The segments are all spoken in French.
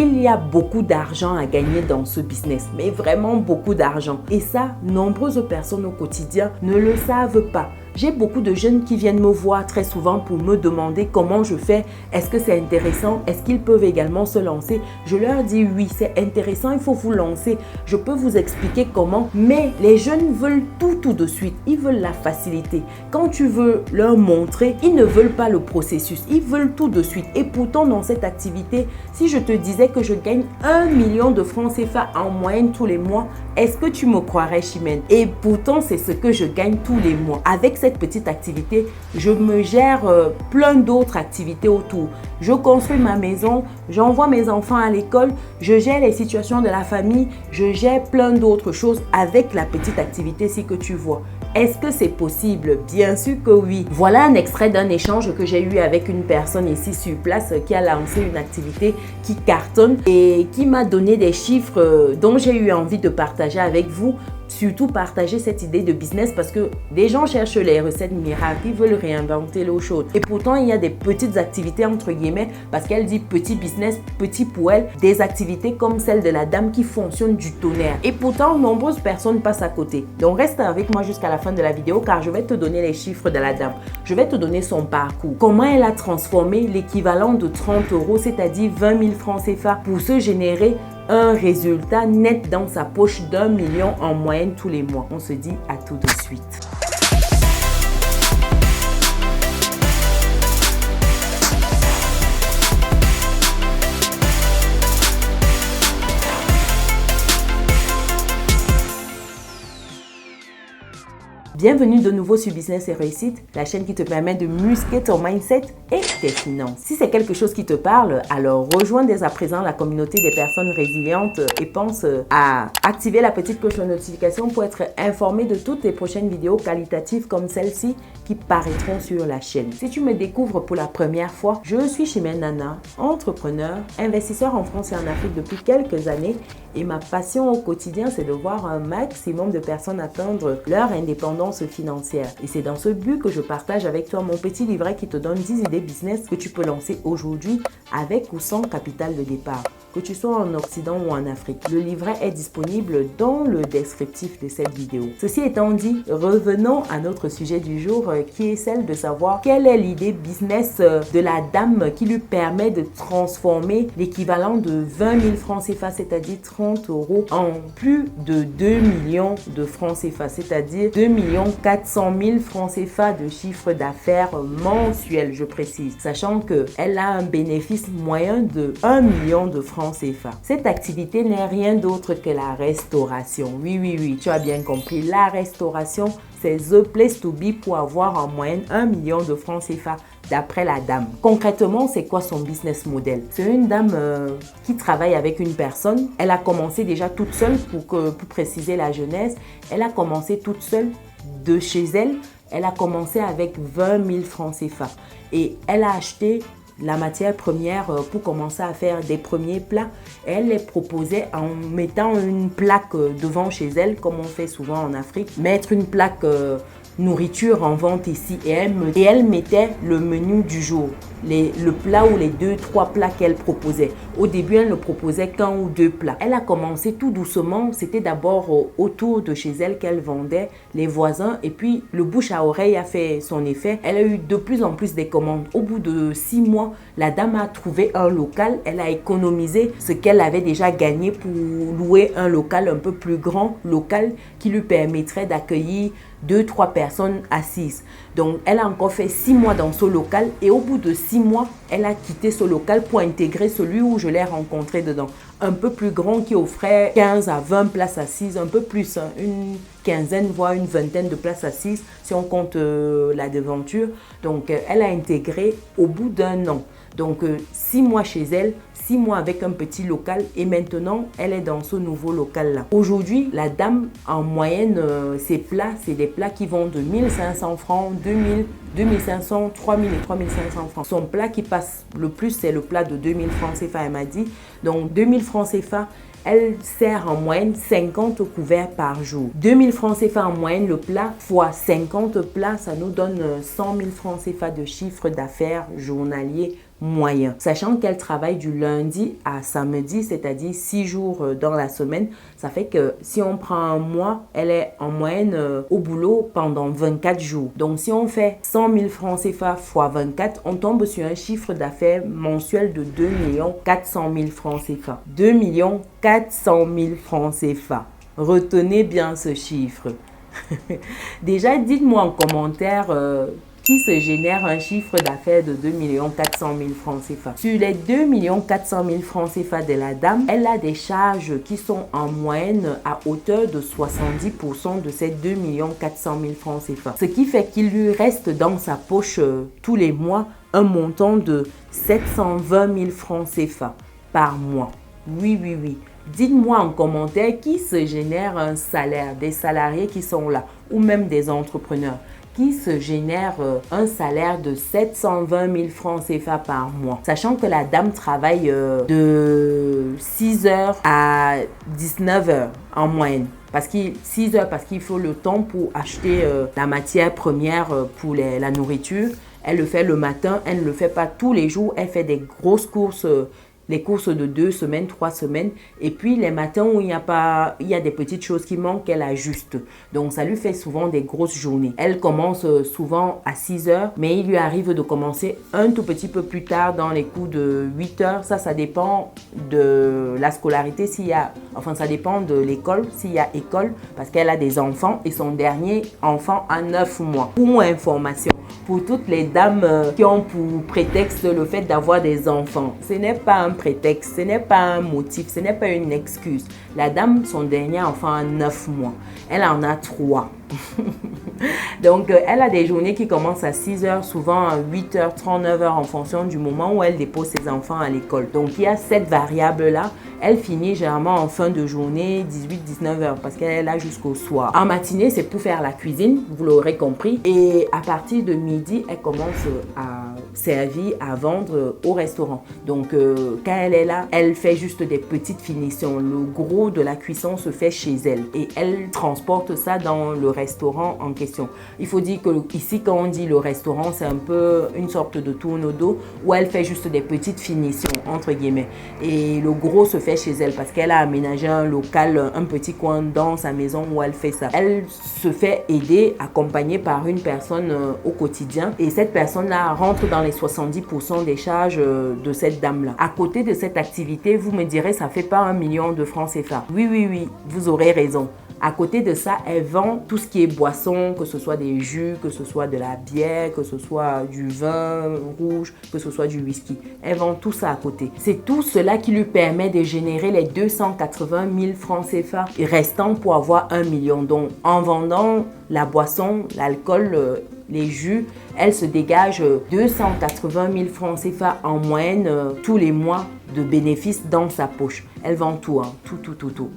Il y a beaucoup d'argent à gagner dans ce business, mais vraiment beaucoup d'argent. Et ça, nombreuses personnes au quotidien ne le savent pas. J'ai beaucoup de jeunes qui viennent me voir très souvent pour me demander comment je fais, est-ce que c'est intéressant, est-ce qu'ils peuvent également se lancer. Je leur dis oui, c'est intéressant, il faut vous lancer. Je peux vous expliquer comment, mais les jeunes veulent tout de suite. Ils veulent la facilité. Quand tu veux leur montrer, ils ne veulent pas le processus, ils veulent tout de suite. Et pourtant, dans cette activité, si je te disais que je gagne 1 million de francs CFA en moyenne tous les mois, est-ce que tu me croirais, Chimène? Et pourtant, c'est ce que je gagne tous les mois. Avec cette petite activité, je me gère plein d'autres activités autour. Je construis ma maison, j'envoie mes enfants à l'école, je gère les situations de la famille, je gère plein d'autres choses avec la petite activité-ci que tu vois. Est-ce que c'est possible? Bien sûr que oui. Voilà un extrait d'un échange que j'ai eu avec une personne ici sur place qui a lancé une activité qui cartonne et qui m'a donné des chiffres dont j'ai eu envie de partager avec vous. Surtout partager cette idée de business parce que des gens cherchent les recettes miracles, ils veulent réinventer l'eau chaude. Et pourtant, il y a des petites activités entre guillemets parce qu'elle dit petit business, petit pour elle, des activités comme celle de la dame qui fonctionne du tonnerre. Et pourtant, nombreuses personnes passent à côté. Donc, reste avec moi jusqu'à la fin de la vidéo car je vais te donner les chiffres de la dame. Je vais te donner son parcours. Comment elle a transformé l'équivalent de 30 €, c'est-à-dire 20 000 francs CFA pour se générer un résultat net dans sa poche d'1 million en moyenne tous les mois. On se dit à tout de suite. Bienvenue de nouveau sur Business et Réussite, la chaîne qui te permet de muscler ton mindset et tes finances. Si c'est quelque chose qui te parle, alors rejoins dès à présent la communauté des personnes résilientes et pense à activer la petite cloche de notification pour être informé de toutes les prochaines vidéos qualitatives comme celle-ci qui paraîtront sur la chaîne. Si tu me découvres pour la première fois, je suis Chimène Nana, entrepreneur, investisseur en France et en Afrique depuis quelques années et ma passion au quotidien, c'est de voir un maximum de personnes atteindre leur indépendance financière. Et c'est dans ce but que je partage avec toi mon petit livret qui te donne 10 idées business que tu peux lancer aujourd'hui avec ou sans capital de départ, que tu sois en Occident ou en Afrique. Le livret est disponible dans le descriptif de cette vidéo. Ceci étant dit, revenons à notre sujet du jour qui est celle de savoir quelle est l'idée business de la dame qui lui permet de transformer l'équivalent de 20 000 francs CFA, c'est-à-dire 30 € en plus de 2 millions de francs CFA, c'est-à-dire 2 400 000 francs CFA de chiffre d'affaires mensuel, je précise, sachant qu'elle a un bénéfice moyen de 1 million de francs CFA. Cette activité n'est rien d'autre que la restauration. Oui, tu as bien compris, la restauration, c'est the place to be pour avoir en moyenne 1 million de francs CFA d'après la dame. Concrètement, c'est quoi son business model? C'est une dame qui travaille avec une personne. Elle a commencé déjà toute seule pour préciser la jeunesse. Elle a commencé toute seule de chez elle. Elle a commencé avec 20 000 francs CFA et elle a acheté la matière première pour commencer à faire des premiers plats. Elle les proposait en mettant une plaque devant chez elle, comme on fait souvent en Afrique. Mettre une plaque nourriture en vente ici et elle mettait le menu du jour, le plat ou les 2-3 plats qu'elle proposait. Au début, elle ne proposait qu'un ou 2 plats. Elle a commencé tout doucement. C'était d'abord autour de chez elle qu'elle vendait, les voisins, et puis le bouche à oreille a fait son effet. Elle a eu de plus en plus des commandes. Au bout de 6 mois, la dame a trouvé un local. Elle a économisé ce qu'elle avait déjà gagné pour louer un local un peu plus grand, local qui lui permettrait d'accueillir 2-3 personnes assises. Donc, elle a encore fait 6 mois dans ce local et au bout de 6 mois, elle a quitté ce local pour intégrer celui où je l'ai rencontré dedans. Un peu plus grand qui offrait 15 à 20 places assises, un peu plus, hein, une quinzaine voire une vingtaine de places assises si on compte la devanture. Donc, elle a intégré au bout d'1 an. Donc, 6 mois chez elle, 6 mois avec un petit local et maintenant, elle est dans ce nouveau local-là. Aujourd'hui, la dame, en moyenne, ses plats, c'est des plats qui vont de 1 500 francs, 2 000, 2 500, 3 000 et 3 500 francs. Son plat qui passe le plus, c'est le plat de 2 000 francs CFA, elle m'a dit. Donc, 2 000 francs CFA, elle sert en moyenne 50 couverts par jour. 2 000 francs CFA en moyenne, le plat, fois 50 plats, ça nous donne 100 000 francs CFA de chiffre d'affaires journalier moyen. Sachant qu'elle travaille du lundi à samedi, c'est-à-dire 6 jours dans la semaine, ça fait que si on prend un mois, elle est en moyenne au boulot pendant 24 jours. Donc si on fait 100 000 francs CFA x 24, on tombe sur un chiffre d'affaires mensuel de 2 400 000 francs CFA. 2 400 000 francs CFA. Retenez bien ce chiffre. Déjà, dites-moi en commentaire qui se génère un chiffre d'affaires de 2 400 000 francs CFA. Sur les 2 400 000 francs CFA de la dame, elle a des charges qui sont en moyenne à hauteur de 70% de ces 2 400 000 francs CFA. Ce qui fait qu'il lui reste dans sa poche tous les mois un montant de 720 000 francs CFA par mois. Oui, oui, oui. Dites-moi en commentaire qui se génère un salaire, des salariés qui sont là, ou même des entrepreneurs, qui se génèrent un salaire de 720 000 francs CFA par mois. Sachant que la dame travaille de 6 heures à 19 heures en moyenne. 6 heures parce qu'il faut le temps pour acheter la matière première pour la nourriture. Elle le fait le matin, elle ne le fait pas tous les jours. Elle fait des grosses courses, les courses de 2 semaines, 3 semaines. Et puis les matins où il y a des petites choses qui manquent, elle ajuste. Donc ça lui fait souvent des grosses journées. Elle commence souvent à 6 heures, mais il lui arrive de commencer un tout petit peu plus tard dans les coups de 8 heures. Ça dépend de la scolarité, ça dépend de l'école, s'il y a école, parce qu'elle a des enfants et son dernier enfant a 9 mois. Pour moi, information. Pour toutes les dames qui ont pour prétexte le fait d'avoir des enfants, ce n'est pas un prétexte, ce n'est pas un motif, ce n'est pas une excuse. La dame, son dernier enfant a 9 mois. Elle en a 3. Donc, elle a des journées qui commencent à 6 heures, souvent à 8 heures, 39 heures en fonction du moment où elle dépose ses enfants à l'école. Donc, il y a cette variable-là. Elle finit généralement en fin de journée, 18-19 heures, parce qu'elle est là jusqu'au soir. En matinée, c'est pour faire la cuisine, vous l'aurez compris. Et à partir de midi, elle commence à servir, à vendre au restaurant. Donc, quand elle est là, elle fait juste des petites finitions. Le gros de la cuisson se fait chez elle. Et elle transporte ça dans le restaurant en question. Il faut dire que ici, quand on dit le restaurant, c'est un peu une sorte de tourne-dos où elle fait juste des petites finitions, entre guillemets. Et le gros se fait chez elle parce qu'elle a aménagé un local, un petit coin dans sa maison où elle fait ça. Elle se fait aider, accompagnée par une personne au quotidien. Et cette personne-là rentre dans les 70% des charges de cette dame-là. À côté de cette activité, vous me direz, ça fait pas 1 million de francs CFA. Oui, oui, oui, vous aurez raison. À côté de ça, elle vend tout ce qui est boisson, que ce soit des jus, que ce soit de la bière, que ce soit du vin rouge, que ce soit du whisky. Elle vend tout ça à côté. C'est tout cela qui lui permet de générer les 280 000 francs CFA restants pour avoir 1 million. Donc, en vendant la boisson, l'alcool, les jus, elle se dégage 280 000 francs CFA en moyenne tous les mois de bénéfices dans sa poche. Elle vend tout, hein, tout.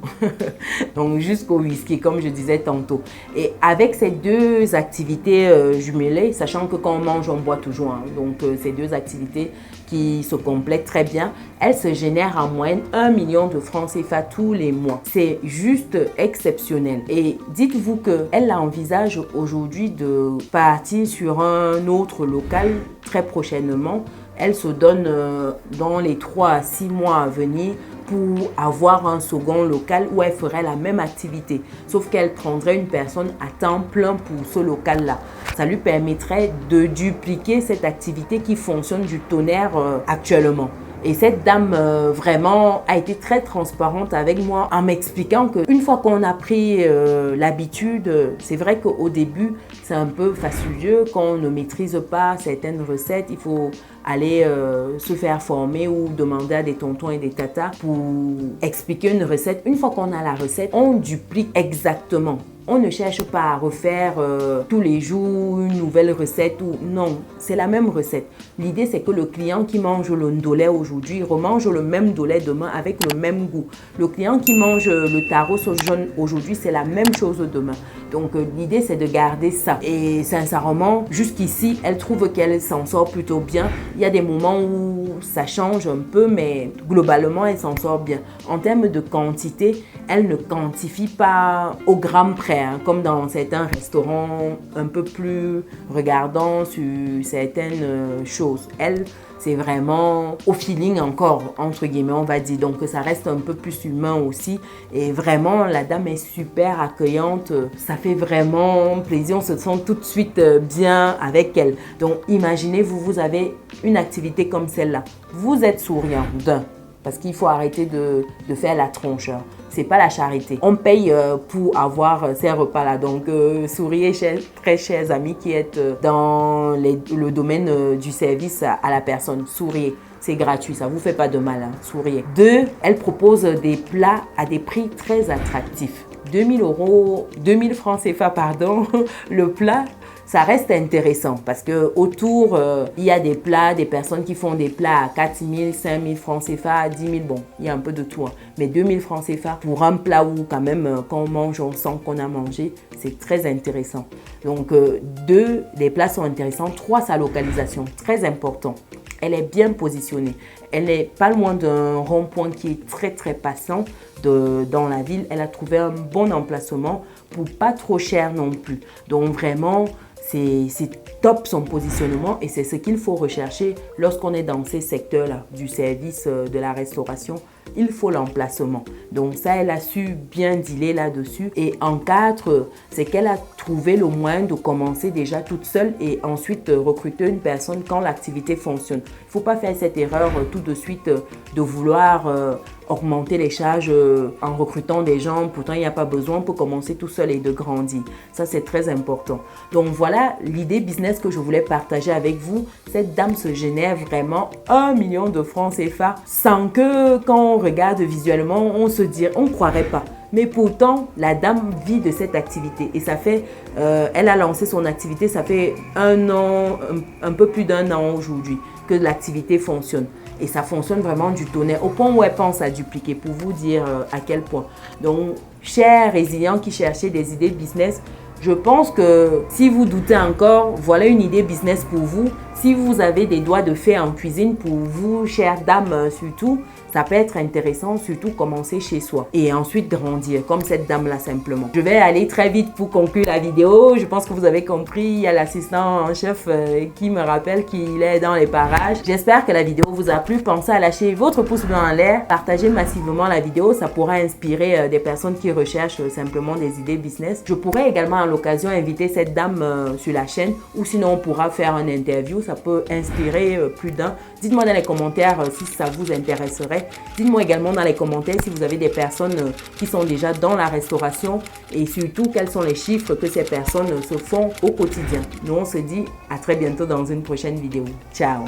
Donc jusqu'au whisky, comme je disais tantôt. Et avec ces deux activités jumelées, sachant que quand on mange, on boit toujours. Hein, donc ces deux activités qui se complètent très bien, elle se génère en moyenne 1 million de francs CFA tous les mois. C'est juste exceptionnel. Et dites-vous qu'elle envisage aujourd'hui de partir sur un autre local très prochainement. Elle se donne dans les 3 à 6 mois à venir pour avoir un second local où elle ferait la même activité. Sauf qu'elle prendrait une personne à temps plein pour ce local-là. Ça lui permettrait de dupliquer cette activité qui fonctionne du tonnerre actuellement. Et cette dame vraiment a été très transparente avec moi en m'expliquant qu'une fois qu'on a pris l'habitude, c'est vrai qu'au début, c'est un peu fastidieux quand on ne maîtrise pas certaines recettes. Il faut aller se faire former ou demander à des tontons et des tatas pour expliquer une recette. Une fois qu'on a la recette, on duplique exactement. On ne cherche pas à refaire tous les jours une nouvelle recette. Non, c'est la même recette. L'idée, c'est que le client qui mange le ndolé aujourd'hui remange le même ndolé demain avec le même goût. Le client qui mange le taro sauce jaune aujourd'hui, c'est la même chose demain. Donc, l'idée, c'est de garder ça. Et sincèrement, jusqu'ici, elle trouve qu'elle s'en sort plutôt bien. Il y a des moments où ça change un peu, mais globalement, elle s'en sort bien. En termes de quantité, elle ne quantifie pas au gramme près, hein, comme dans certains restaurants un peu plus regardants sur certaines choses. Elle c'est vraiment au feeling encore, entre guillemets, on va dire. Donc, ça reste un peu plus humain aussi. Et vraiment, la dame est super accueillante. Ça fait vraiment plaisir. On se sent tout de suite bien avec elle. Donc, imaginez, vous avez une activité comme celle-là. Vous êtes souriant d'un. Parce qu'il faut arrêter de faire la tronche. C'est pas la charité. On paye pour avoir ces repas-là. Donc, souriez, très chers amis qui êtes dans le domaine du service à la personne. Souriez. C'est gratuit, ça ne vous fait pas de mal. Hein. Souriez. 2, elle propose des plats à des prix très attractifs. 2000 francs CFA, pardon, le plat. Ça reste intéressant parce que autour, il y a des plats, des personnes qui font des plats à 4 000, 5 000 francs CFA, 10 000, bon, il y a un peu de tout. Hein. Mais 2 000 francs CFA pour un plat où quand même, quand on mange, on sent qu'on a mangé, c'est très intéressant. Donc, 2, les plats sont intéressants. 3, sa localisation, très important. Elle est bien positionnée. Elle n'est pas loin d'un rond-point qui est très, très passant dans la ville. Elle a trouvé un bon emplacement pour pas trop cher non plus. Donc, vraiment, c'est top son positionnement et c'est ce qu'il faut rechercher lorsqu'on est dans ces secteurs-là du service, de la restauration. Il faut l'emplacement. Donc ça, elle a su bien dealer là-dessus. Et en 4, c'est qu'elle a trouvé le moyen de commencer déjà toute seule et ensuite recruter une personne quand l'activité fonctionne. Il ne faut pas faire cette erreur tout de suite de vouloir augmenter les charges en recrutant des gens. Pourtant, il n'y a pas besoin pour commencer tout seul et de grandir. Ça, c'est très important. Donc voilà l'idée business que je voulais partager avec vous. Cette dame se génère vraiment 1 million de francs CFA sans que quand on regarde visuellement, on se dit, on ne croirait pas. Mais pourtant, la dame vit de cette activité et ça fait, elle a lancé son activité, ça fait 1 an, un peu plus d'1 an aujourd'hui que l'activité fonctionne. Et ça fonctionne vraiment du tonnerre, au point où elle pense à dupliquer, pour vous dire à quel point. Donc, chers résilients qui cherchaient des idées business, je pense que si vous doutez encore, voilà une idée business pour vous. Si vous avez des doigts de fer en cuisine, pour vous, chères dames surtout, ça peut être intéressant, surtout commencer chez soi et ensuite grandir, comme cette dame-là simplement. Je vais aller très vite pour conclure la vidéo. Je pense que vous avez compris, il y a l'assistant en chef qui me rappelle qu'il est dans les parages. J'espère que la vidéo vous a plu. Pensez à lâcher votre pouce bleu en l'air, partagez massivement la vidéo, ça pourra inspirer des personnes qui recherchent simplement des idées business. Je pourrais également à l'occasion inviter cette dame sur la chaîne ou sinon on pourra faire une interview, ça peut inspirer plus d'un. Dites-moi dans les commentaires si ça vous intéresserait. Dites-moi également dans les commentaires si vous avez des personnes qui sont déjà dans la restauration et surtout quels sont les chiffres que ces personnes se font au quotidien. Nous on se dit à très bientôt dans une prochaine vidéo. Ciao!